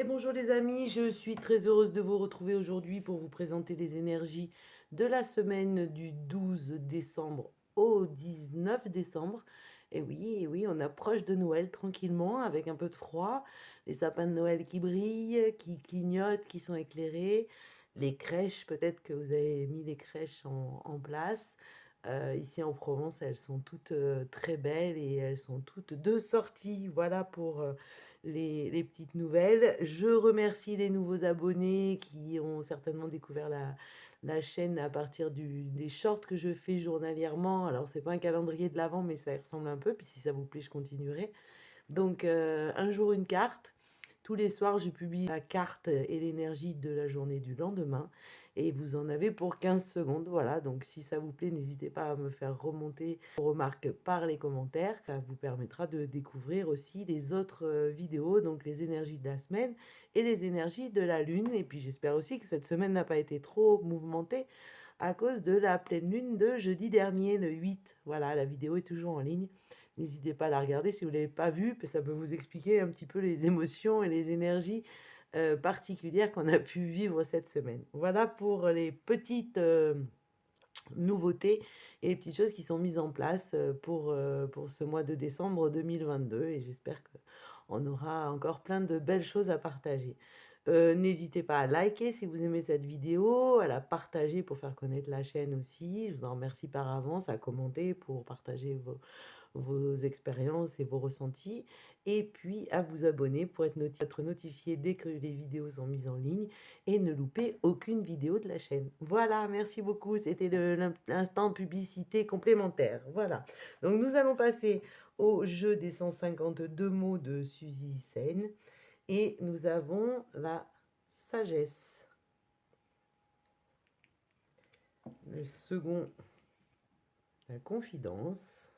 Et bonjour les amis, je suis très heureuse de vous retrouver aujourd'hui pour vous présenter les énergies de la semaine du 12 décembre au 19 décembre. Et oui, on approche de Noël tranquillement avec un peu de froid, les sapins de Noël qui brillent, qui clignotent, qui sont éclairés, les crèches, peut-être que vous avez mis les crèches en place. Ici en Provence, elles sont toutes très belles et elles sont toutes de sortie. Voilà pour les petites nouvelles. Je remercie les nouveaux abonnés qui ont certainement découvert la chaîne à partir des shorts que je fais journalièrement. Alors, c'est pas un calendrier de l'avant, mais ça y ressemble un peu. Puis si ça vous plaît, je continuerai. Donc, un jour, une carte. Tous les soirs, je publie la carte et l'énergie de la journée du lendemain. Et vous en avez pour 15 secondes. Voilà, donc si ça vous plaît, n'hésitez pas à me faire remonter vos remarques par les commentaires. Ça vous permettra de découvrir aussi les autres vidéos, donc les énergies de la semaine et les énergies de la lune. Et puis j'espère aussi que cette semaine n'a pas été trop mouvementée à cause de la pleine lune de jeudi dernier, le 8. Voilà, la vidéo est toujours en ligne. N'hésitez pas à la regarder si vous ne l'avez pas vue, ça peut vous expliquer un petit peu les émotions et les énergies particulières qu'on a pu vivre cette semaine. Voilà pour les petites nouveautés et les petites choses qui sont mises en place pour ce mois de décembre 2022 et j'espère qu'on aura encore plein de belles choses à partager. N'hésitez pas à liker si vous aimez cette vidéo, à la partager pour faire connaître la chaîne aussi. Je vous en remercie par avance, à commenter pour partager vos expériences et vos ressentis. Et puis à vous abonner pour être notifié dès que les vidéos sont mises en ligne et ne louper aucune vidéo de la chaîne. Voilà, merci beaucoup. C'était l'instant publicité complémentaire. Voilà. Donc nous allons passer au jeu des 152 mots de Suzy Sen. Et nous avons la sagesse. Le second, la confidence.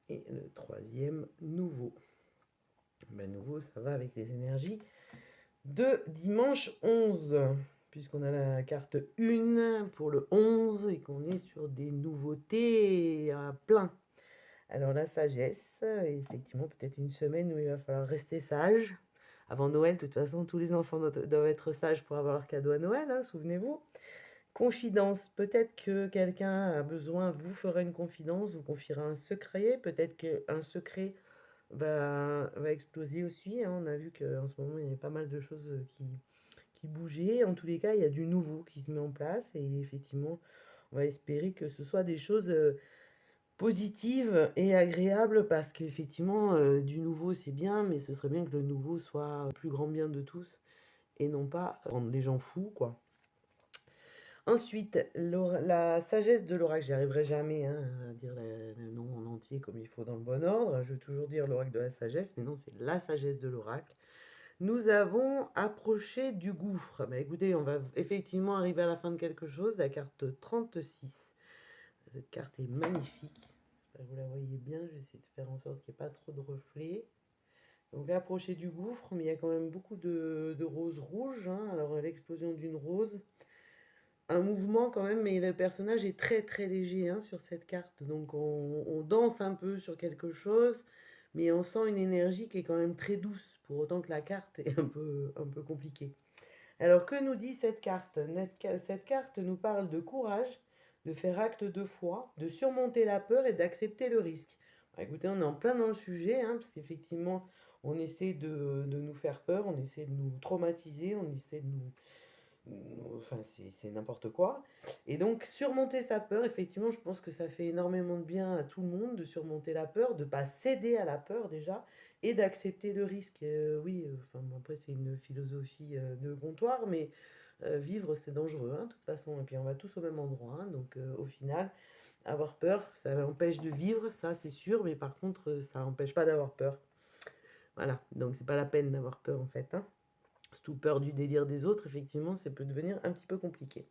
Et le troisième, nouveau. Ben, nouveau, ça va avec les énergies de dimanche 11, puisqu'on a la carte 1 pour le 11 et qu'on est sur des nouveautés à plein. Alors la sagesse, effectivement, peut-être une semaine où il va falloir rester sage. Avant Noël, de toute façon, tous les enfants doivent être sages pour avoir leur cadeau à Noël, hein, souvenez-vous. Confidence, peut-être que quelqu'un a besoin, vous fera une confidence, vous confiera un secret, peut-être qu'un secret va exploser aussi, hein. On a vu qu'en ce moment, il y avait pas mal de choses qui bougeaient. En tous les cas, il y a du nouveau qui se met en place et effectivement, on va espérer que ce soit des choses positives et agréables parce qu'effectivement, du nouveau, c'est bien, mais ce serait bien que le nouveau soit le plus grand bien de tous et non pas rendre les gens fous, quoi. Ensuite, la sagesse de l'oracle, j'y arriverai jamais, hein, à dire le nom en entier comme il faut dans le bon ordre. Je veux toujours dire l'oracle de la sagesse, mais non, c'est la sagesse de l'oracle. Nous avons approché du gouffre. Bah, écoutez, on va effectivement arriver à la fin de quelque chose, la carte 36. Cette carte est magnifique. J'espère que vous la voyez bien, je vais essayer de faire en sorte qu'il n'y ait pas trop de reflets. Donc approcher du gouffre, mais il y a quand même beaucoup de roses rouges, hein. Alors l'explosion d'une rose, un mouvement quand même, mais le personnage est très très léger, hein, sur cette carte. Donc on danse un peu sur quelque chose, mais on sent une énergie qui est quand même très douce, pour autant que la carte est un peu compliquée. Alors que nous dit cette carte? Cette carte nous parle de courage, de faire acte de foi, de surmonter la peur et d'accepter le risque. Bah, écoutez, on est en plein dans le sujet, hein, parce qu'effectivement, on essaie de nous faire peur, on essaie de nous traumatiser, on essaie de nous, enfin, c'est n'importe quoi. Et donc, surmonter sa peur, effectivement, je pense que ça fait énormément de bien à tout le monde de surmonter la peur, de ne pas céder à la peur déjà, et d'accepter le risque. Oui, enfin, bon, après, c'est une philosophie de comptoir, mais vivre, c'est dangereux, hein, de toute façon. Et puis, on va tous au même endroit, hein, donc au final, avoir peur, ça empêche de vivre, ça, c'est sûr, mais par contre, ça n'empêche pas d'avoir peur. Voilà, donc c'est pas la peine d'avoir peur, en fait, hein. Surtout peur du délire des autres, effectivement, ça peut devenir un petit peu compliqué.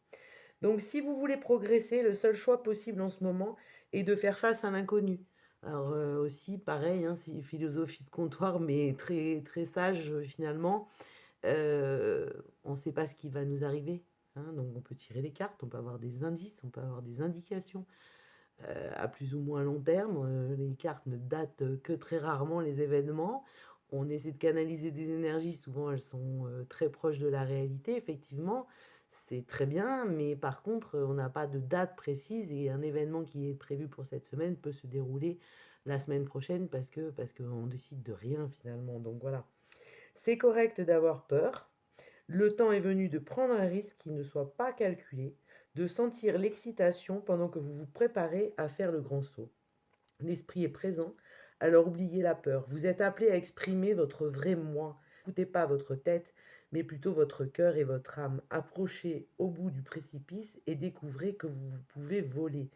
Donc, si vous voulez progresser, le seul choix possible en ce moment est de faire face à l'inconnu. Alors aussi, pareil, hein, c'est une philosophie de comptoir, mais très, très sage finalement. On ne sait pas ce qui va nous arriver, hein, donc on peut tirer les cartes, on peut avoir des indices, on peut avoir des indications à plus ou moins long terme. Les cartes ne datent que très rarement les événements. on essaie de canaliser des énergies, souvent elles sont très proches de la réalité, effectivement, c'est très bien, mais par contre, on n'a pas de date précise et un événement qui est prévu pour cette semaine peut se dérouler la semaine prochaine parce qu'on décide de rien finalement. Donc voilà, c'est correct d'avoir peur. Le temps est venu de prendre un risque qui ne soit pas calculé, de sentir l'excitation pendant que vous vous préparez à faire le grand saut. L'esprit est présent, alors oubliez la peur. Vous êtes appelé à exprimer votre vrai moi. N'écoutez pas votre tête, mais plutôt votre cœur et votre âme. Approchez au bout du précipice et découvrez que vous pouvez voler.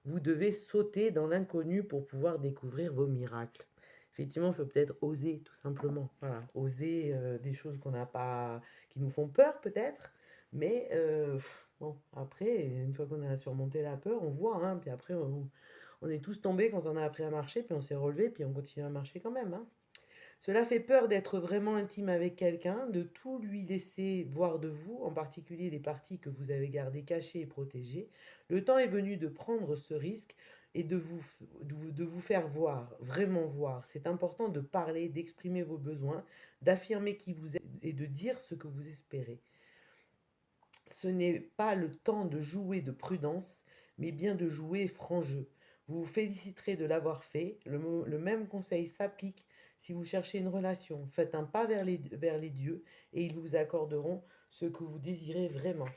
Vous devez sauter dans l'inconnu pour pouvoir découvrir vos miracles. Effectivement, il faut peut-être oser, tout simplement. Voilà, oser des choses qu'on n'a pas, qui nous font peur peut-être, mais bon, après, une fois qu'on a surmonté la peur, on voit, hein, puis après, on est tous tombés quand on a appris à marcher, puis on s'est relevé, puis on continue à marcher quand même, hein. Cela fait peur d'être vraiment intime avec quelqu'un, de tout lui laisser voir de vous, en particulier les parties que vous avez gardées cachées et protégées. Le temps est venu de prendre ce risque et de vous faire voir, vraiment voir. C'est important de parler, d'exprimer vos besoins, d'affirmer qui vous êtes et de dire ce que vous espérez. Ce n'est pas le temps de jouer de prudence, mais bien de jouer franc jeu. Vous vous féliciterez de l'avoir fait. Le même conseil s'applique si vous cherchez une relation. Faites un pas vers les dieux et ils vous accorderont ce que vous désirez vraiment.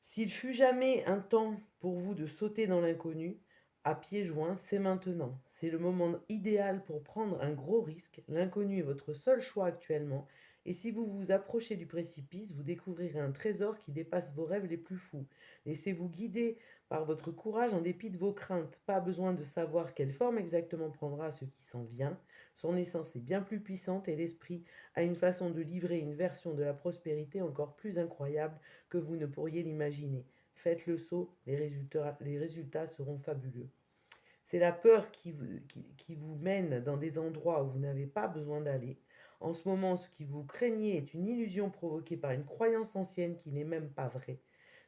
S'il fut jamais un temps pour vous de sauter dans l'inconnu, à pieds joints, c'est maintenant. C'est le moment idéal pour prendre un gros risque. L'inconnu est votre seul choix actuellement. Et si vous vous approchez du précipice, vous découvrirez un trésor qui dépasse vos rêves les plus fous. Laissez-vous guider par votre courage en dépit de vos craintes. Pas besoin de savoir quelle forme exactement prendra ce qui s'en vient. Son essence est bien plus puissante et l'esprit a une façon de livrer une version de la prospérité encore plus incroyable que vous ne pourriez l'imaginer. Faites le saut, les résultats seront fabuleux. C'est la peur qui vous mène dans des endroits où vous n'avez pas besoin d'aller. En ce moment, ce qui vous craignez est une illusion provoquée par une croyance ancienne qui n'est même pas vraie.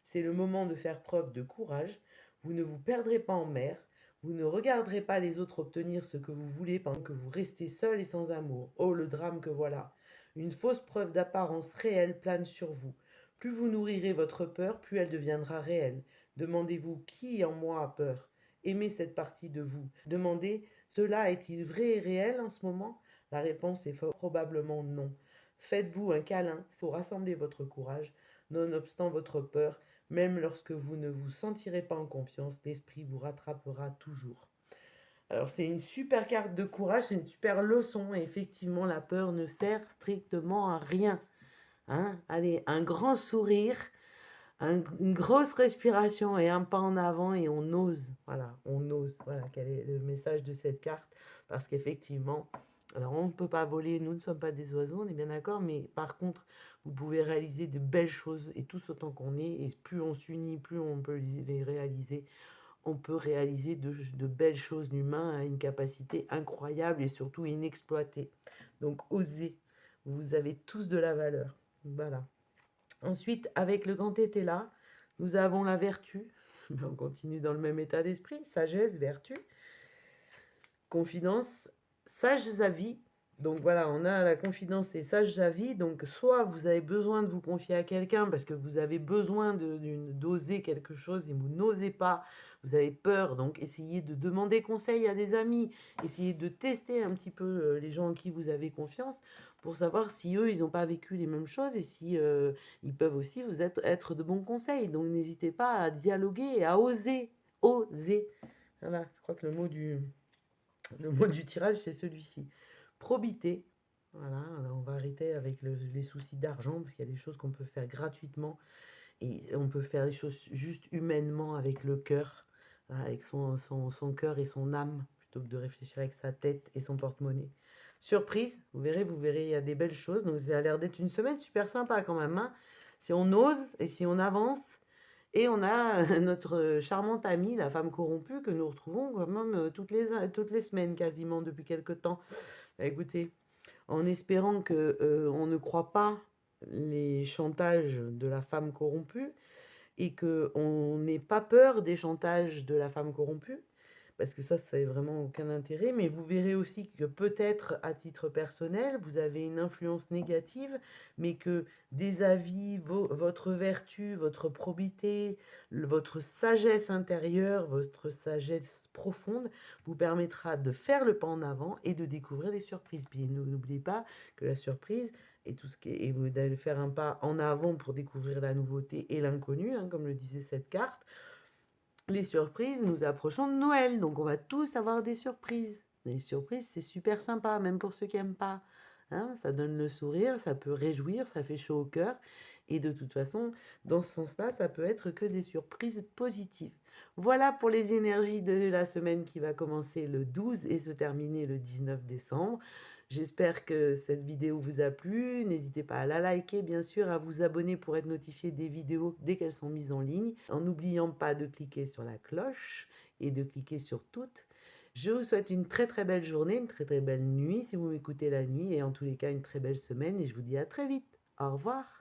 C'est le moment de faire preuve de courage. Vous ne vous perdrez pas en mer. Vous ne regarderez pas les autres obtenir ce que vous voulez pendant que vous restez seul et sans amour. Oh, le drame que voilà. Une fausse preuve d'apparence réelle plane sur vous. Plus vous nourrirez votre peur, plus elle deviendra réelle. Demandez-vous qui en moi a peur. Aimez cette partie de vous. Demandez, cela est-il vrai et réel en ce moment? La réponse est fort probablement non. Faites-vous un câlin, il faut rassembler votre courage. Nonobstant votre peur, même lorsque vous ne vous sentirez pas en confiance, l'esprit vous rattrapera toujours. Alors c'est une super carte de courage, c'est une super leçon. Et effectivement, la peur ne sert strictement à rien. Hein? Allez, un grand sourire, une grosse respiration et un pas en avant et on ose. Voilà, on ose. Voilà quel est le message de cette carte. Parce qu'effectivement, alors on ne peut pas voler, nous ne sommes pas des oiseaux, on est bien d'accord, mais par contre, vous pouvez réaliser de belles choses et tous autant qu'on est. Et plus on s'unit, plus on peut les réaliser. On peut réaliser de belles choses. L'humain a une capacité incroyable et surtout inexploitée. Donc osez, vous avez tous de la valeur. Voilà. Ensuite, avec le grand T là, nous avons la vertu. On continue dans le même état d'esprit. Sagesse, vertu. Confidence, sages avis. Donc voilà, on a la confidence et sages avis. Donc soit vous avez besoin de vous confier à quelqu'un parce que vous avez besoin d'oser quelque chose et vous n'osez pas, vous avez peur. Donc essayez de demander conseil à des amis, essayez de tester un petit peu les gens en qui vous avez confiance pour savoir si eux, ils n'ont pas vécu les mêmes choses et si ils peuvent aussi vous être de bons conseils. Donc n'hésitez pas à dialoguer et à oser. Oser. Voilà, je crois que le mot du tirage, c'est celui-ci. Probité. Voilà, alors on va arrêter avec les soucis d'argent, parce qu'il y a des choses qu'on peut faire gratuitement, et on peut faire les choses juste humainement avec le cœur, avec son cœur et son âme, plutôt que de réfléchir avec sa tête et son porte-monnaie. Surprise, vous verrez, il y a des belles choses. Donc ça a l'air d'être une semaine super sympa quand même, hein. Si on ose et si on avance. Et on a notre charmante amie, la femme corrompue, que nous retrouvons quand même toutes les semaines quasiment depuis quelque temps. Bah, écoutez, en espérant on ne croit pas les chantages de la femme corrompue et qu'on n'ait pas peur des chantages de la femme corrompue, parce que ça n'a vraiment aucun intérêt, mais vous verrez aussi que peut-être à titre personnel, vous avez une influence négative, mais que des avis, votre vertu, votre probité, votre sagesse intérieure, votre sagesse profonde vous permettra de faire le pas en avant et de découvrir les surprises. Puis n'oubliez pas que la surprise et tout ce qui est, et vous allez faire un pas en avant pour découvrir la nouveauté et l'inconnu, hein, comme le disait cette carte. Les surprises, nous approchons de Noël, donc on va tous avoir des surprises. Les surprises, c'est super sympa, même pour ceux qui n'aiment pas. Hein, ça donne le sourire, ça peut réjouir, ça fait chaud au cœur. Et de toute façon, dans ce sens-là, ça peut être que des surprises positives. Voilà pour les énergies de la semaine qui va commencer le 12 et se terminer le 19 décembre. J'espère que cette vidéo vous a plu. N'hésitez pas à la liker, bien sûr, à vous abonner pour être notifié des vidéos dès qu'elles sont mises en ligne, en n'oubliant pas de cliquer sur la cloche et de cliquer sur toutes. Je vous souhaite une très très belle journée, une très très belle nuit si vous m'écoutez la nuit, et en tous les cas une très belle semaine, et je vous dis à très vite. Au revoir.